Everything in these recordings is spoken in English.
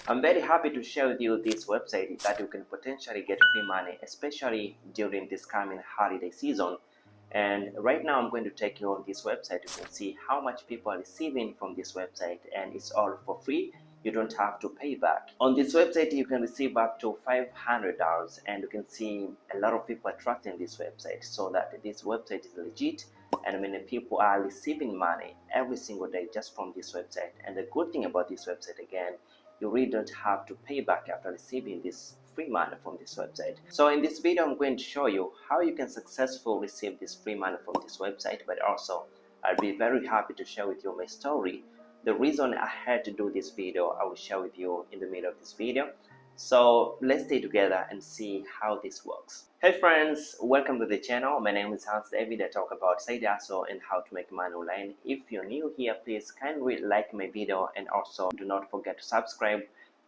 I'm very happy to share with you this website that you can potentially get free money, especially during this coming holiday season. And right now I'm going to take you on this website. You can see how much people are receiving from this website, and it's all for free. You don't have to pay back. On this website you can receive up to $500, and you can see a lot of people are trusting this website, so that this website is legit, and many people are receiving money every single day just from this website. And the good thing about this website, again, you really don't have to pay back after receiving this free money from this website. So in this video I'm going to show you how you can successfully receive this free money from this website, but also I'll be very happy to share with you my story. The reason I had to do this video I will share with you in the middle of this video. So let's stay together and see how this works. Hey friends, welcome to the channel. My name is Hans David. I talk about side hustle and how to make money online. If you're new here, please kindly like my video and also do not forget to subscribe.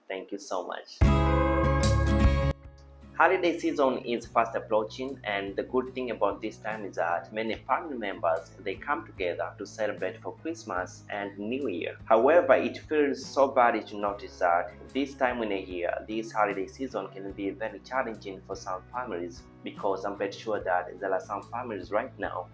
Thank you so much. Holiday season is fast approaching, and the good thing about this time is that many family members, they come together to celebrate for Christmas and New Year. However, it feels so bad to notice that this time in a year, this holiday season can be very challenging for some families, because I'm pretty sure that there are some families right now,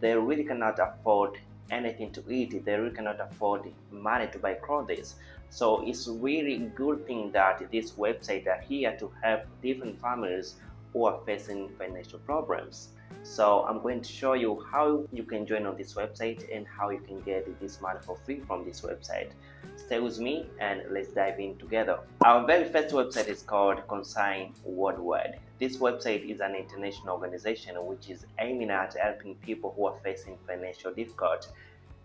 they really cannot afford anything to eat. They really cannot afford money to buy clothes. So it's really good thing that this website are here to help different families who are facing financial problems. So I'm going to show you how you can join on this website and how you can get this money for free from this website. Stay with me and let's dive in together. Our very first website is called ConsignWorld. This website is an international organization which is aiming at helping people who are facing financial difficulty.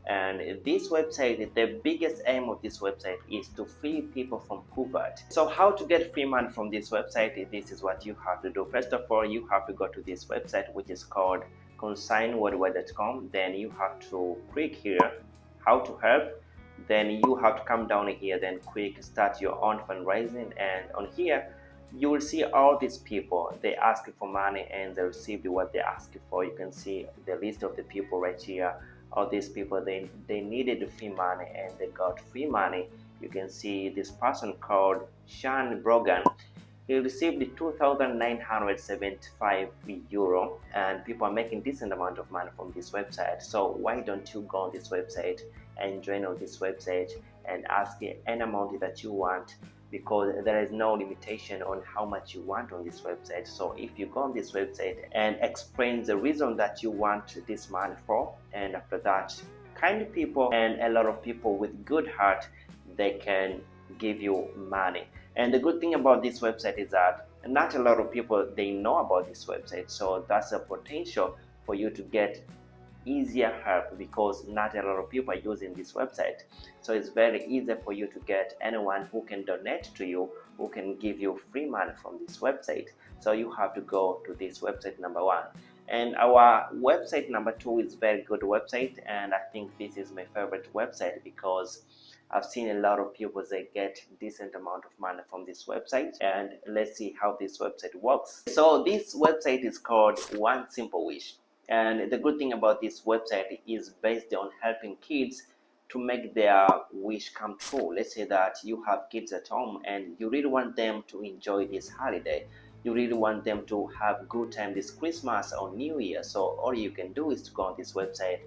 And this website, the biggest aim of this website is to free people from poverty. So how to get free money from this website? This is what you have to do. First of all, you have to go to this website, which is called ConsignWorld.com. Then you have to click here, how to help. Then you have to come down here, then click start your own fundraising. And on here, you will see all these people. They ask for money and they received what they asked for. You can see the list of the people right here. All these people, they needed free money and they got free money. You can see this person called Sean Brogan. He received 2,975 euro, and people are making decent amount of money from this website. So why don't you go on this website and join on this website and ask any amount that you want, because there is no limitation on how much you want on this website. So if you go on this website and explain the reason that you want this money for, and after that, kind people and a lot of people with good heart, they can give you money. And the good thing about this website is that not a lot of people, they know about this website. So that's a potential for you to get easier help, because not a lot of people are using this website. So it's very easy for you to get anyone who can donate to you, who can give you free money from this website. So you have to go to this website number one. And our website number two is very good website, and I think this is my favorite website because I've seen a lot of people, they get decent amount of money from this website. And let's see how this website works. So this website is called One Simple Wish. And the good thing about this website is based on helping kids to make their wish come true. Let's say that you have kids at home and you really want them to enjoy this holiday. You really want them to have good time this Christmas or New Year. So all you can do is to go on this website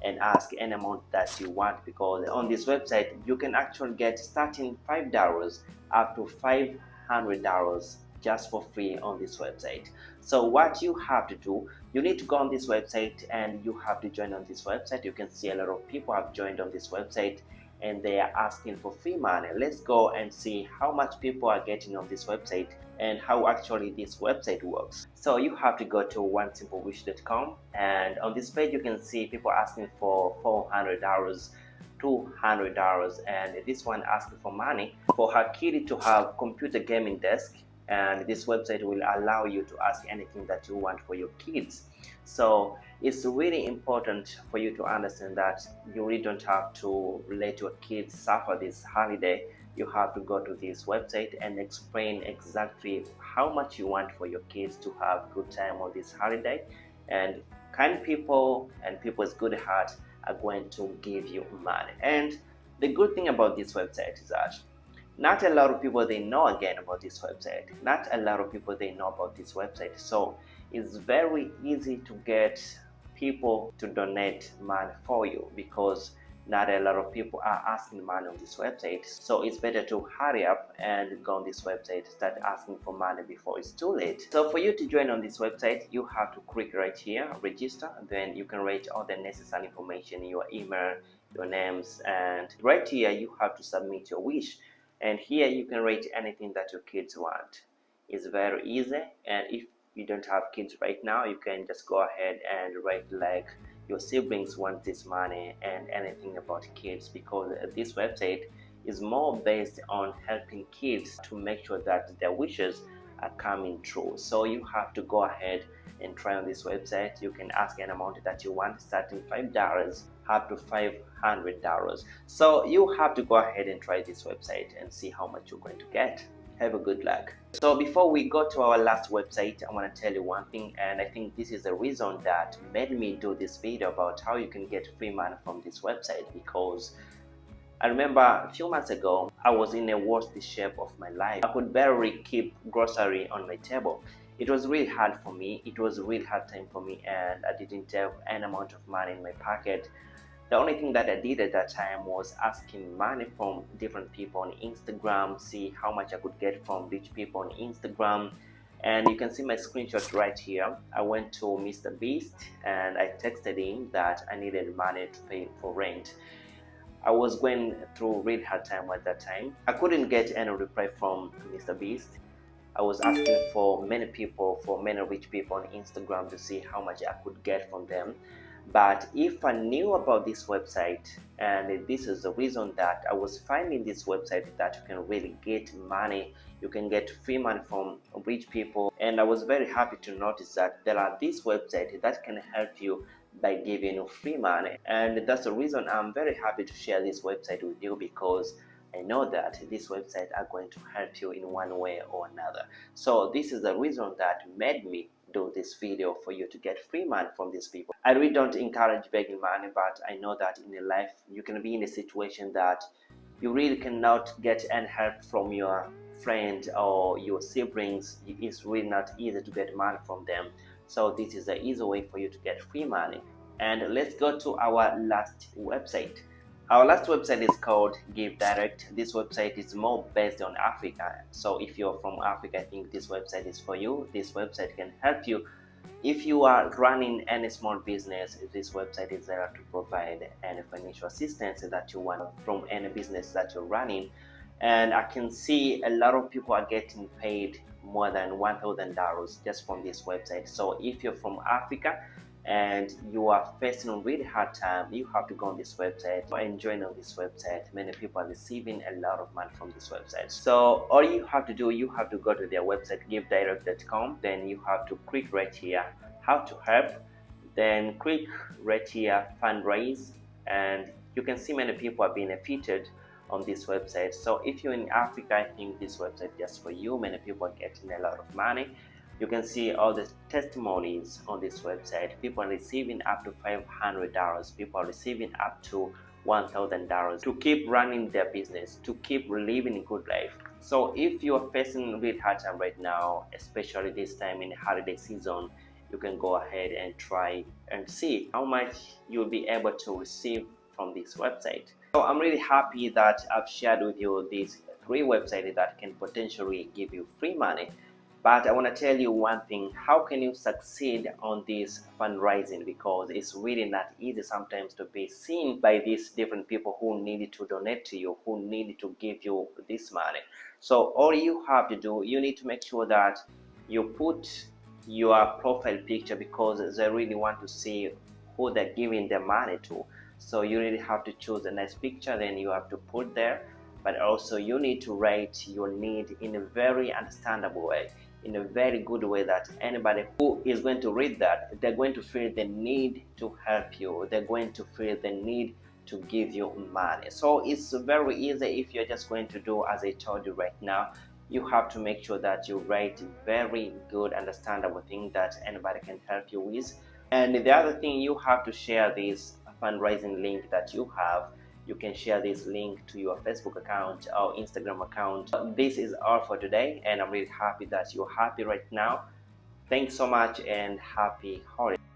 and ask any amount that you want, because on this website you can actually get starting $5 up to $500 just for free on this website. So what you have to do, you need to go on this website and you have to join on this website. You can see a lot of people have joined on this website and they are asking for free money. Let's go and see how much people are getting on this website and how actually this website works. So you have to go to onesimplewish.com, and on this page you can see people asking for $400, $200, and this one asking for money for her kid to have computer gaming desk. And this website will allow you to ask anything that you want for your kids. So it's really important for you to understand that you really don't have to let your kids suffer this holiday. You have to go to this website and explain exactly how much you want for your kids to have good time on this holiday. And kind people and people's good heart are going to give you money. And the good thing about this website is that Not a lot of people they know again about this website. Not a lot of people they know about this website. So it's very easy to get people to donate money for you because not a lot of people are asking money on this website. So it's better to hurry up and go on this website, start asking for money before it's too late. So for you to join on this website, you have to click right here, register. Then you can write all the necessary information, your email, your names, and right here you have to submit your wish. And here you can write anything that your kids want. It's very easy, and if you don't have kids right now, you can just go ahead and write like your siblings want this money and anything about kids, because this website is more based on helping kids to make sure that their wishes are coming true. So you have to go ahead and try on this website. You can ask an amount that you want, starting $5 up to $500. So you have to go ahead and try this website and see how much you're going to get. Have a good luck. So before we go to our last website, I want to tell you one thing, and I think this is the reason that made me do this video about how you can get free money from this website. Because I remember a few months ago, I was in the worst shape of my life. I could barely keep grocery on my table. It was really hard for me. It was a really hard time for me, and I didn't have any amount of money in my pocket. The only thing that I did at that time was asking money from different people on Instagram, see how much I could get from rich people on Instagram. And you can see my screenshot right here. I went to Mr. Beast and I texted him that I needed money to pay for rent. I was going through really hard time at that time. I couldn't get any reply from Mr. Beast. I was asking for many people, for many rich people on Instagram to see how much I could get from them. But if I knew about this website, and this is the reason that I was finding this website, that you can really get money, you can get free money from rich people. And I was very happy to notice that there are these websites that can help you by giving you free money. And that's the reason I'm very happy to share this website with you, because I know that this website are going to help you in one way or another. So this is the reason that made me do this video, for you to get free money from these people. I really don't encourage begging money, but I know that in your life you can be in a situation that you really cannot get any help from your friend or your siblings. It's really not easy to get money from them. So this is an easy way for you to get free money. And let's go to our last website. Our last website is called Give Direct. This website is more based on Africa. So if you're from Africa, I think this website is for you. This website can help you. If you are running any small business, this website is there to provide any financial assistance that you want from any business that you're running. And I can see a lot of people are getting paid more than $1,000 just from this website. So if you're from Africa and you are facing a really hard time, you have to go on this website and join on this website. Many people are receiving a lot of money from this website. So all you have to do, you have to go to their website, givedirect.com. Then you have to click right here, how to help. Then click right here, fundraise, and you can see many people are being featured on this website. So if you're in Africa, I think this website is just for you. Many people are getting a lot of money. You can see all the testimonies on this website. People are receiving up to $500. People are receiving up to $1,000 to keep running their business, to keep living a good life. So if you are facing a really hard time right now, especially this time in the holiday season, you can go ahead and try and see how much you'll be able to receive from this website. So I'm really happy that I've shared with you these 3 websites that can potentially give you free money. But I want to tell you one thing: how can you succeed on this fundraising? Because it's really not easy sometimes to be seen by these different people who need to donate to you, who need to give you this money. So all you have to do, you need to make sure that you put your profile picture, because they really want to see who they're giving their money to. So you really have to choose a nice picture, then you have to put there. But also you need to write your need in a very understandable way, in a very good way, that anybody who is going to read that, they're going to feel the need to help you. They're going to feel the need to give you money. So it's very easy. If you're just going to do as I told you right now, you have to make sure that you write very good, understandable thing that anybody can help you with. And the other thing, you have to share this fundraising link that you have. you can share this link to your Facebook account or Instagram account. This is all for today, and I'm really happy that you're happy right now. Thanks so much and happy holidays.